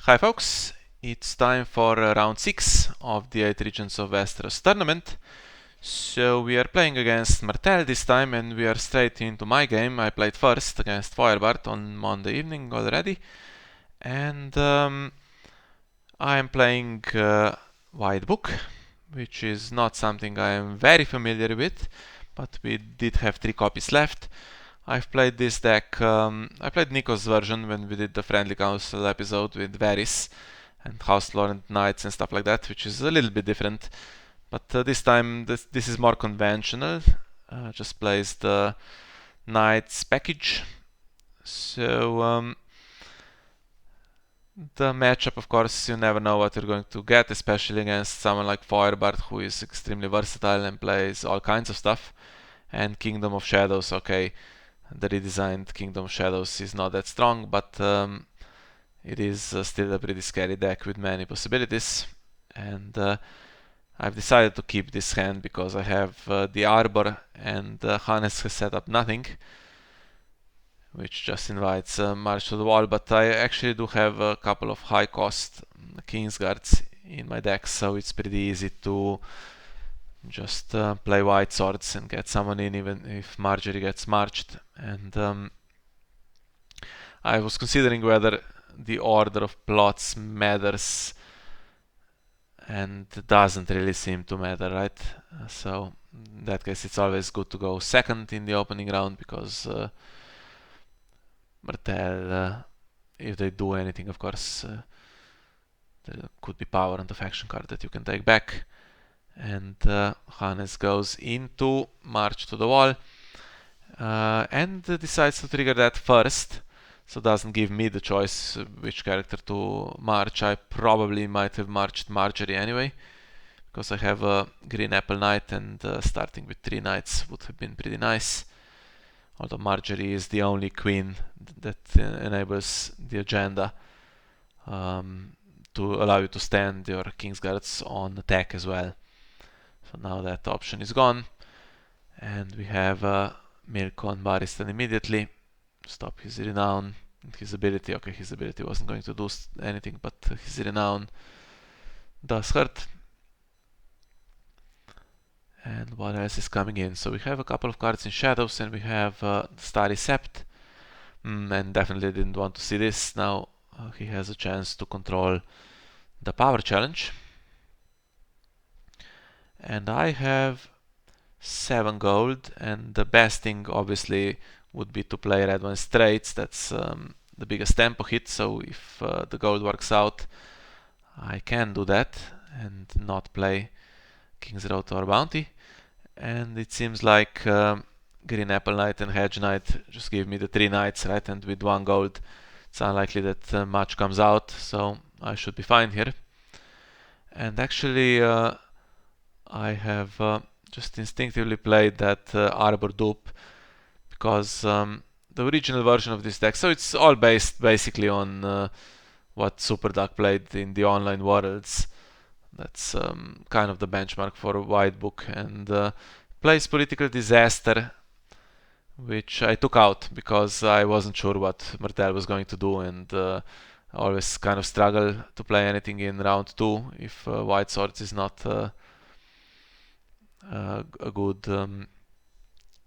Hi folks, it's time for round 6 of the 8 Regents of Westeros tournament. So we are playing against Martell this time and we are straight into my game. I played first against Feuerbart on Monday evening already. And I am playing White Book, which is not something I am very familiar with, but we did have 3 copies left. I've played this deck, I played Nico's version when we did the Friendly Council episode with Varys and House Lord Knights and stuff like that, which is a little bit different. But this time this is more conventional, just plays the Knights package. So the matchup, of course, you never know what you're going to get, especially against someone like Feuerbart, who is extremely versatile and plays all kinds of stuff. And Kingdom of Shadows, okay, the redesigned Kingdom of Shadows is not that strong, but it is still a pretty scary deck with many possibilities. And I've decided to keep this hand because I have the Arbor and Hannes has set up nothing, which just invites March to the Wall, but I actually do have a couple of high cost Kingsguards in my deck, so it's pretty easy to just play white swords and get someone in even if Marjorie gets marched. And I was considering whether the order of plots matters, and it doesn't really seem to matter, right? So in that case it's always good to go second in the opening round because Martell, if they do anything, of course, there could be power on the faction card that you can take back. And Hannes goes into March to the Wall and decides to trigger that first, so doesn't give me the choice which character to march. I probably might have marched Marjorie anyway, because I have a green apple knight, and starting with 3 knights would have been pretty nice. Although Marjorie is the only queen that enables the agenda to allow you to stand your Kingsguards on attack as well. So now that option is gone, and we have Milk on Barristan immediately. Stop his renown and his ability. Okay, his ability wasn't going to do anything, but his renown does hurt. And what else is coming in? So we have a couple of cards in shadows, and we have Starry Sept. And definitely didn't want to see this. Now he has a chance to control the power challenge. And I have 7 gold, and the best thing obviously would be to play red one straights. That's the biggest tempo hit, so if the gold works out, I can do that and not play King's Road to our bounty. And it seems like Green Apple Knight and Hedge Knight just give me the 3 knights, right? And with 1 gold, it's unlikely that much comes out, so I should be fine here. And actually, I have just instinctively played that Arbor dupe because the original version of this deck, so it's all based basically on what Superduck played in the online worlds. That's kind of the benchmark for White Book, and plays Political Disaster, which I took out because I wasn't sure what Martell was going to do, and I always kind of struggle to play anything in round 2 if White Swords is not a good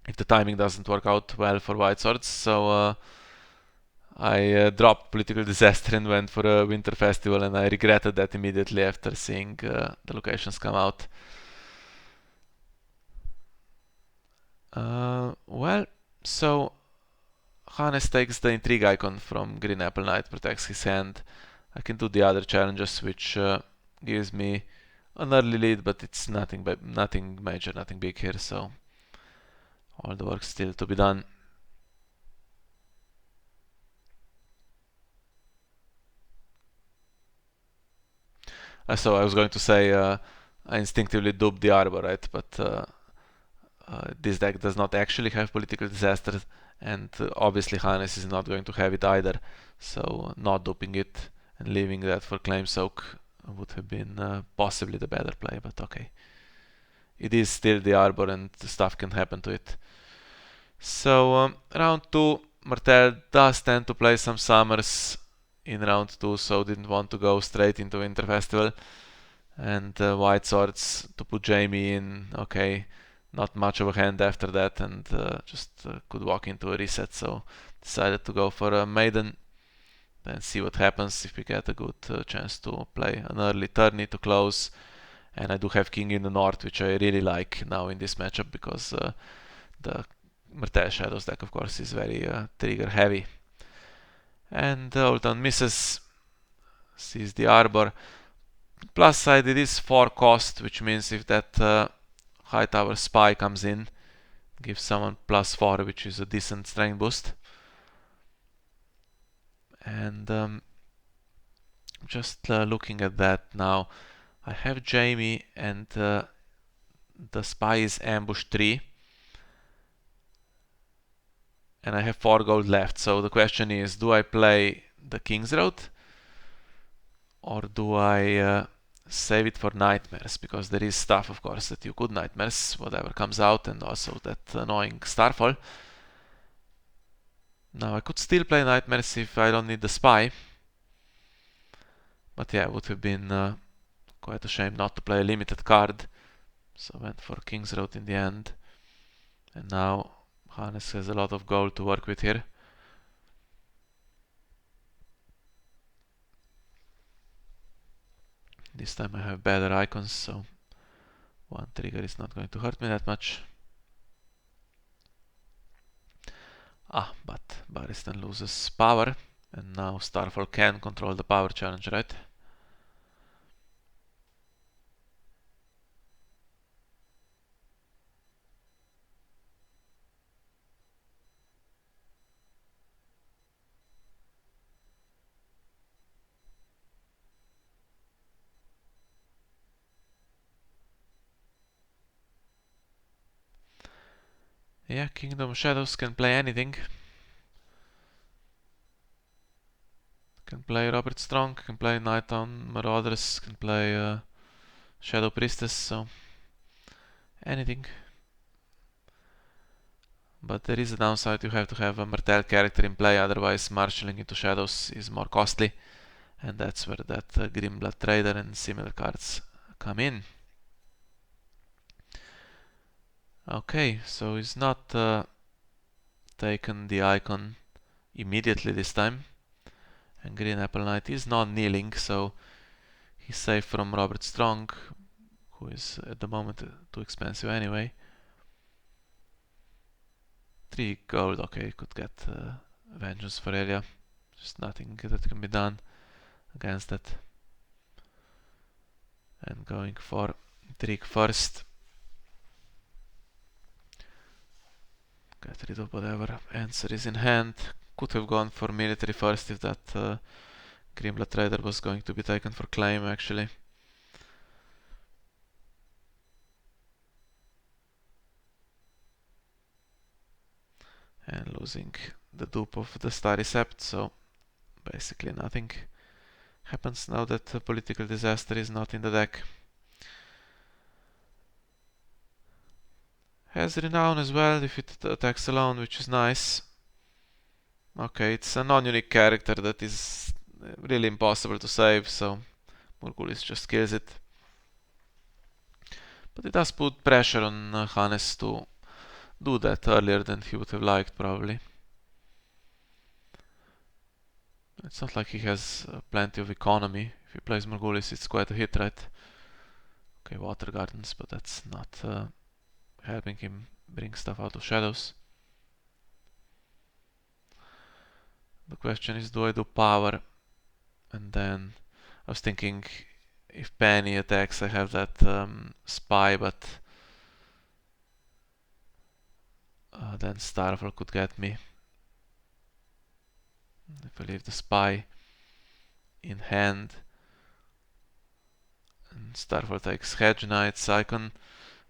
if the timing doesn't work out well for White Swords. So I dropped Political Disaster and went for a Winter Festival, and I regretted that immediately after seeing the locations come out. Well, so Hannes takes the Intrigue icon from Green Apple Knight, protects his hand. I can do the other challenges, which gives me an early lead, but it's nothing major, nothing big here, so all the work still to be done. So I was going to say I instinctively duped the Arbor, right? But this deck does not actually have Political Disaster, and obviously Hannes is not going to have it either. So not duping it and leaving that for Claim Soak would have been possibly the better play, but okay. It is still the Arbor, and stuff can happen to it. So round 2, Martell does tend to play some Summers in round 2, so didn't want to go straight into Winter Festival. And White Swords to put Jaime in, okay, not much of a hand after that, and just could walk into a reset, so decided to go for a Maiden, then see what happens if we get a good chance to play an early tourney to close. And I do have King in the north, which I really like now in this matchup, because the Martell Shadows deck, of course, is very trigger heavy. And Old Town misses, sees the Arbor. Plus side, it is 4 cost, which means if that High Tower Spy comes in, gives someone +4, which is a decent strength boost. And just looking at that now, I have Jaime, and the Spy is ambush 3. And I have 4 gold left, so the question is, do I play the King's Road? Or do I save it for Nightmares? Because there is stuff, of course, that you could Nightmares, whatever comes out, and also that annoying Starfall. Now I could still play Nightmares if I don't need the Spy. But yeah, it would have been quite a shame not to play a limited card. So went for King's Road in the end. And now Hannes has a lot of gold to work with here. This time I have better icons, so one trigger is not going to hurt me that much. But Barristan loses power, and now Starfall can control the power challenge, right? Yeah, Kingdom of Shadows can play anything. Can play Robert Strong, can play Nighttown Marauders, can play Shadow Priestess, so anything. But there is a downside, you have to have a Martell character in play, otherwise marshalling into Shadows is more costly. And that's where that Grimblood Trader and similar cards come in. Okay, so he's not taken the icon immediately this time. And Green Apple Knight is not kneeling, so he's safe from Robert Strong, who is at the moment too expensive anyway. 3 gold, okay, could get Vengeance for Elia. Just nothing that can be done against that. And going for Trick first. Get rid of whatever answer is in hand. Could have gone for military first if that Grimblood Trader was going to be taken for claim, actually. And losing the dupe of the Starry Sept, so basically nothing happens now that the political disaster is not in the deck. Has Renown as well if it attacks alone, which is nice. Okay, it's a non-unique character that is really impossible to save, so Morgulis just kills it. But it does put pressure on Hannes to do that earlier than he would have liked, probably. It's not like he has plenty of economy. If he plays Morgulis, it's quite a hit, right? Okay, Water Gardens, but that's not helping him bring stuff out of Shadows. The question is, do I do power? And then I was thinking, if Penny attacks, I have that Spy, but then Starfall could get me. If I leave the Spy in hand, and Starfall takes Hedge Knight's icon,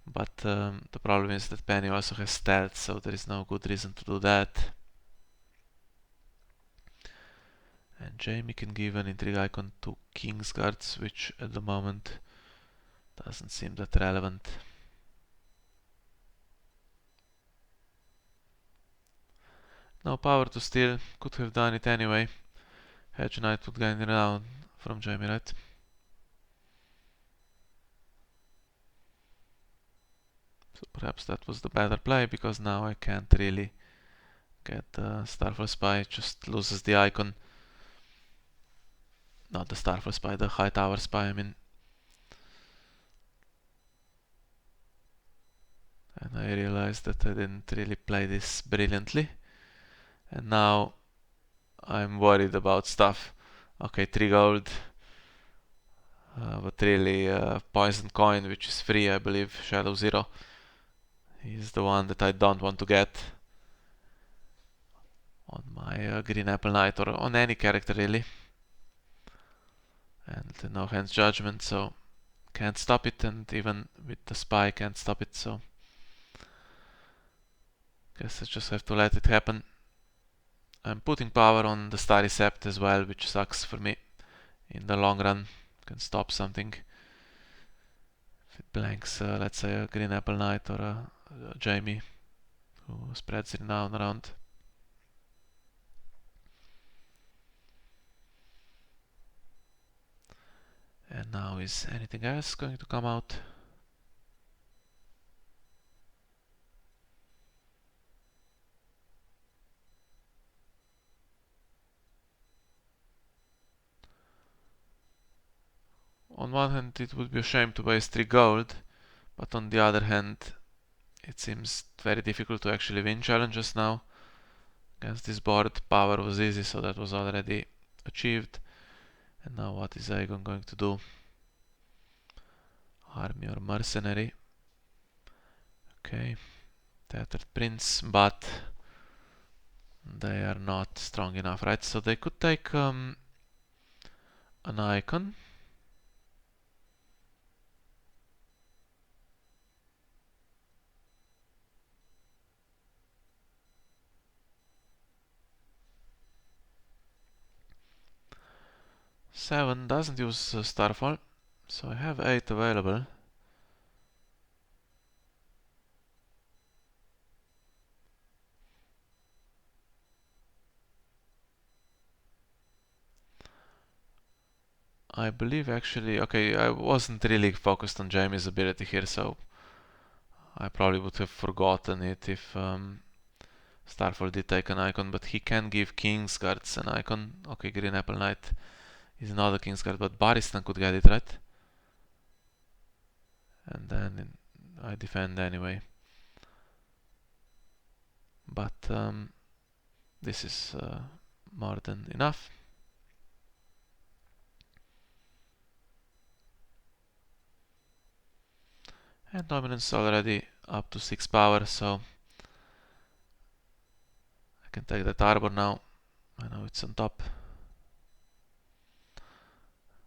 but the problem is that Penny also has stealth, so there is no good reason to do that. And Jaime can give an intrigue icon to Kingsguards, which at the moment doesn't seem that relevant. No power to steal, could have done it anyway. Hedge Knight would gain renown from Jaime, right? So perhaps that was the better play, because now I can't really get the Starfall Spy. It just loses the icon. Not the Starfall Spy, the High Tower Spy, I mean. And I realized that I didn't really play this brilliantly. And now I'm worried about stuff. Okay, 3 gold. But really, Poison Coin, which is free, I believe. Shadow Zero is the one that I don't want to get on my Green Apple Knight, or on any character really. And no Hands Judgment, so can't stop it, and even with the Spy can't stop it, so guess I just have to let it happen. I'm putting power on the Starry Sept as well, which sucks for me in the long run. Can stop something. If it blanks, let's say a Green Apple Knight or a Jaime who spreads renown around. And now, is anything else going to come out? On one hand, it would be a shame to waste 3 gold, but on the other hand, it seems very difficult to actually win challenges now. Against this board, power was easy, so that was already achieved. And now what is Aegon going to do? Army or mercenary? Okay, Tattered Prince, but they are not strong enough, right? So they could take an icon. Seven doesn't use Starfall, so I have 8 available. I believe actually, okay, I wasn't really focused on Jaime's ability here, so I probably would have forgotten it if Starfall did take an icon, but he can give Kingsguards an icon. Okay, Green Apple Knight is not a Kingsguard, but Barristan could get it, right? And then I defend anyway. But this is more than enough. And dominance already up to 6 power, so I can take that arbor now. I know it's on top.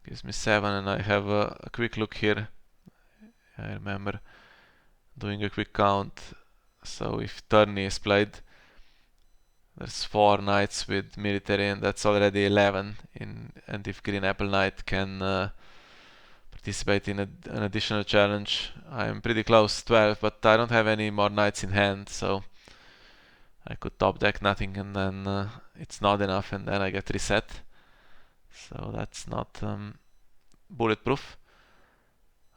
Gives me 7, and I have a quick look here. I remember doing a quick count. So if tourney is played, there's 4 knights with military, and that's already 11. And if Green Apple Knight can participate in an additional challenge, I'm pretty close, 12, but I don't have any more knights in hand, so I could top deck nothing, and then it's not enough, and then I get reset. So that's not bulletproof.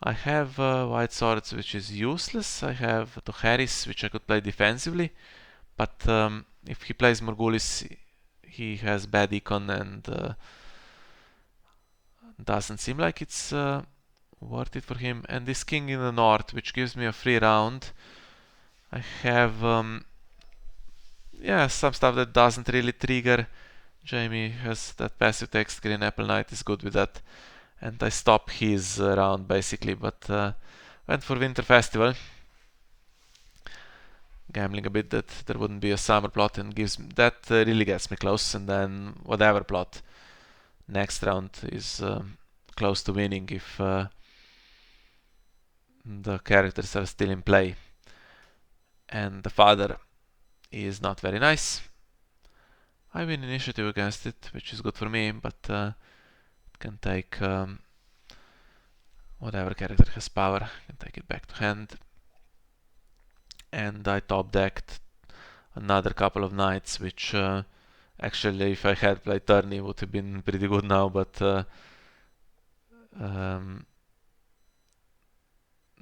I have White Swords, which is useless. I have Toharis, which I could play defensively, but if he plays Morgulis, he has bad econ, and doesn't seem like it's worth it for him. And this King in the North, which gives me a free round. I have yeah, some stuff that doesn't really trigger. Jaime has that passive text. Green Apple Knight is good with that. And I stop his round basically, but went for Winter Festival. Gambling a bit that there wouldn't be a summer plot, and gives that really gets me close. And then whatever plot next round is close to winning if the characters are still in play. And the father is not very nice. I win initiative against it, which is good for me, but it can take whatever character has power, can take it back to hand. And I top decked another couple of knights, which Actually, if I had played Turney, it would have been pretty good now, but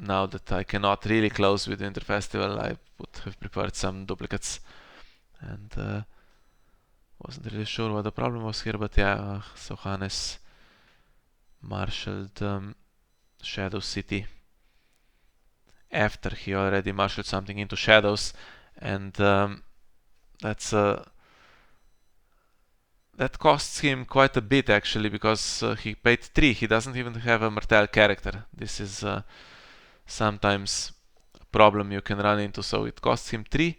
now that I cannot really close with Winter Festival, I would have preferred some duplicates. And wasn't really sure what the problem was here, but yeah, so Hannes marshaled Shadow City after he already marshaled something into Shadows, and that's that costs him quite a bit actually, because he paid 3. He doesn't even have a Martell character. This is sometimes a problem you can run into, so it costs him 3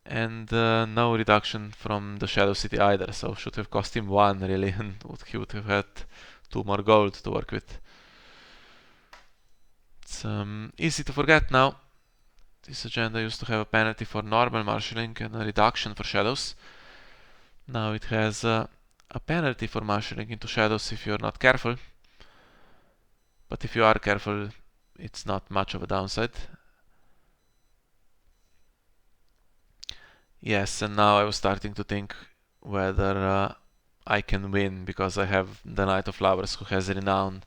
and no reduction from the Shadow City either, so should have cost him 1 really, and he would have had 2 more gold to work with. It's easy to forget now. This agenda used to have a penalty for normal marshalling and a reduction for Shadows. Now it has a penalty for marshalling into Shadows if you're not careful, but if you are careful, it's not much of a downside. Yes, and now I was starting to think whether I can win, because I have the Knight of Flowers who has renown,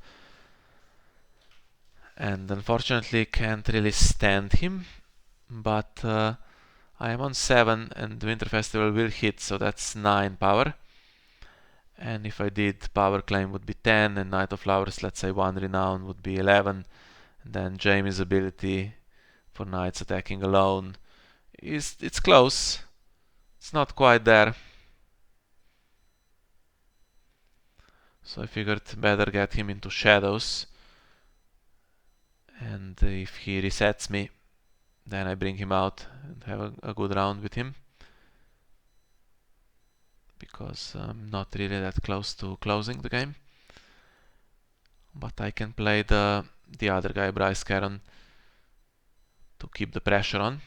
and unfortunately can't really stand him, but I am on 7 and Winter Festival will hit, so that's 9 power. And if I did, power claim would be 10, and Knight of Flowers, let's say 1 renown, would be 11. And then Jaime's ability for knights attacking alone it's close. It's not quite there. So I figured better get him into Shadows. And if he resets me, then I bring him out and have a good round with him, because I'm not really that close to closing the game. But I can play the other guy, Bryce Caron, to keep the pressure on.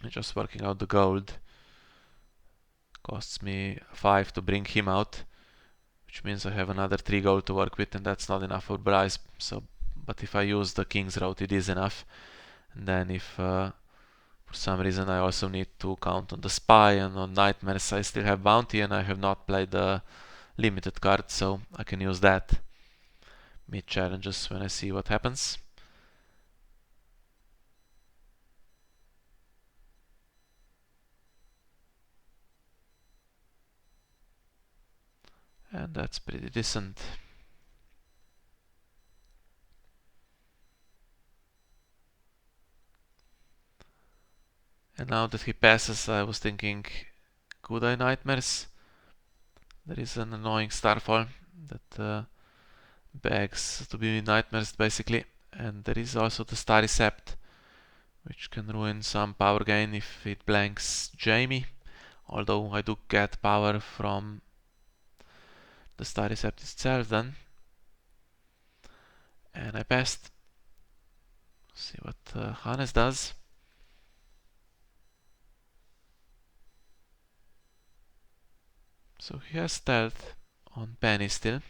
And just working out the gold costs me 5 to bring him out, which means I have another 3 gold to work with, and that's not enough for Bryce. So, but if I use the King's Route, it is enough. And then if for some reason I also need to count on the Spy and on Nightmares, I still have Bounty, and I have not played the limited card, so I can use that mid challenges when I see what happens. And that's pretty decent. And now that he passes, I was thinking, could I Nightmares? There is an annoying Starfall that begs to be Nightmares basically. And there is also the Starry Sept, which can ruin some power gain if it blanks Jaime. Although I do get power from the Starry Sept itself then. And I passed. See what Hannes does. So he has stealth on Penny still.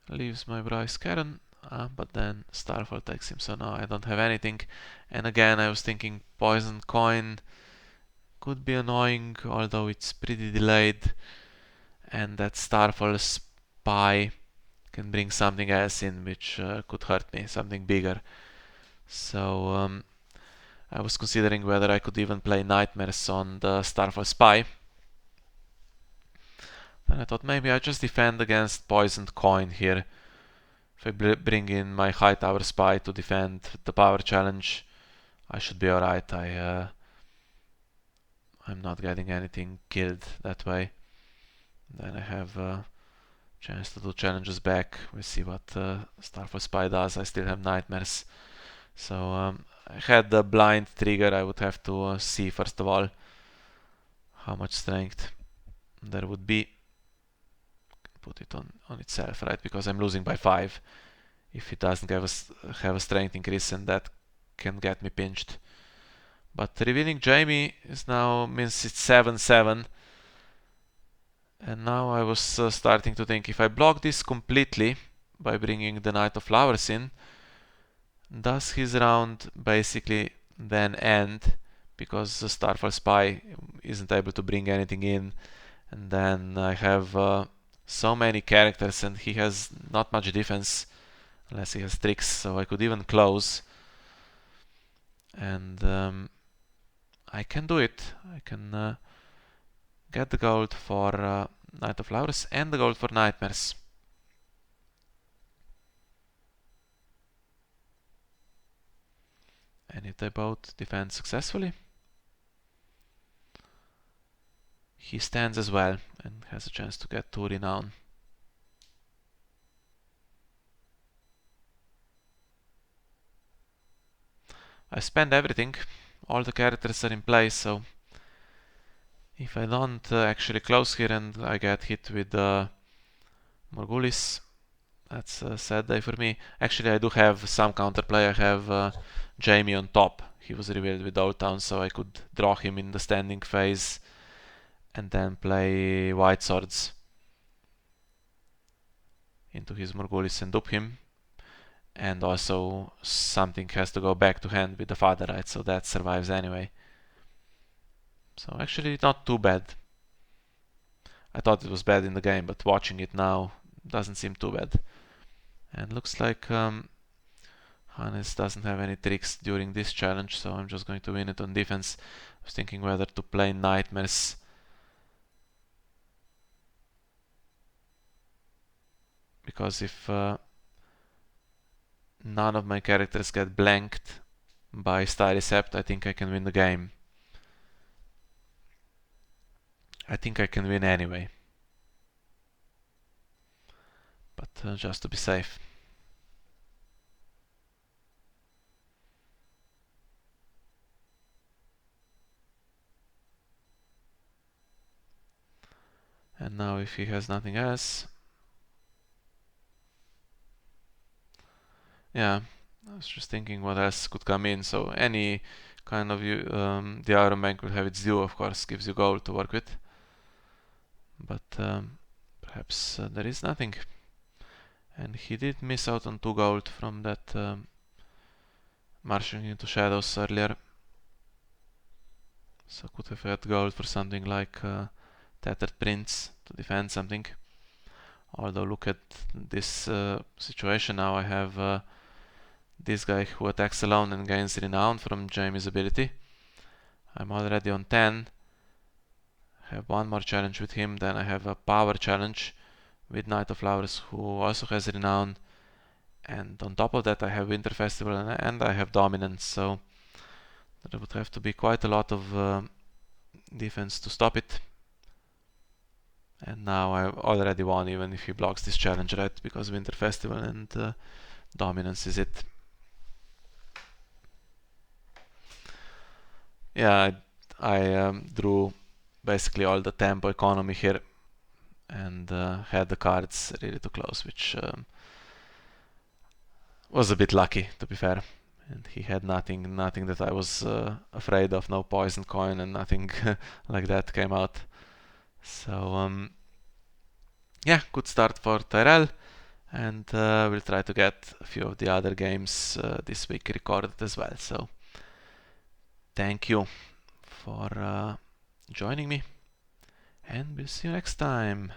Leaves my Bryce Caron, but then Starfall takes him, so now I don't have anything. And again, I was thinking Poison Coin could be annoying, although it's pretty delayed. And that Starfall Spy can bring something else in which could hurt me, something bigger. So I was considering whether I could even play Nightmares on the Starfall Spy. Then I thought maybe I just defend against Poisoned Coin here. If I bring in my High Tower Spy to defend the power challenge, I should be alright. I'm not getting anything killed that way. Then I have a chance to do challenges back. We'll see what Starfall Spy does. I still have Nightmares. So I had the blind trigger. I would have to see first of all how much strength there would be. Put it on itself, right? Because I'm losing by 5. If it doesn't have a strength increase, and that can get me pinched. But revealing Jaime is now means it's 7-7. And now I was starting to think, if I block this completely, by bringing the Knight of Flowers in. Does his round basically then end because the Starfall Spy isn't able to bring anything in, and then I have so many characters and he has not much defense unless he has tricks, so I could even close, and I can do it. I can get the gold for Knight of Flowers and the gold for Nightmares. And if they both defend successfully, he stands as well and has a chance to get 2 renown. I spend everything, all the characters are in place, so if I don't actually close here and I get hit with Morghulis, that's a sad day for me. Actually, I do have some counterplay. I have Jaime on top. He was revealed with Old Town, so I could draw him in the standing phase and then play White Swords into his Morghulis and dupe him. And also something has to go back to hand with the Father, right? So that survives anyway. So actually not too bad. I thought it was bad in the game, but watching it now doesn't seem too bad. And looks like Hannes doesn't have any tricks during this challenge, so I'm just going to win it on defense. I was thinking whether to play Nightmares. Because if none of my characters get blanked by Styrisept, I think I can win the game. I think I can win anyway. But just to be safe. And now if he has nothing else... Yeah, I was just thinking what else could come in. So any kind of the Iron Bank will have its due, of course, gives you gold to work with. But perhaps there is nothing. And he did miss out on 2 gold from that marching into shadows earlier. So could have had gold for something like Tattered Prince to defend something. Although look at this situation now. I have this guy who attacks alone and gains renown from Jaime's ability. I'm already on 10. I have one more challenge with him. Then I have a power challenge with Knight of Flowers, who also has renown. And on top of that I have Winter Festival and I have Dominance. So there would have to be quite a lot of defense to stop it. And now I already won, even if he blocks this challenge, right? Because Winter Festival and Dominance is it. Yeah, I drew basically all the tempo economy here and had the cards ready to close, which was a bit lucky, to be fair. And he had nothing that I was afraid of, no poison coin and nothing like that came out. So yeah, good start for Tyrell, and we'll try to get a few of the other games this week recorded as well. So thank you for joining me, and we'll see you next time.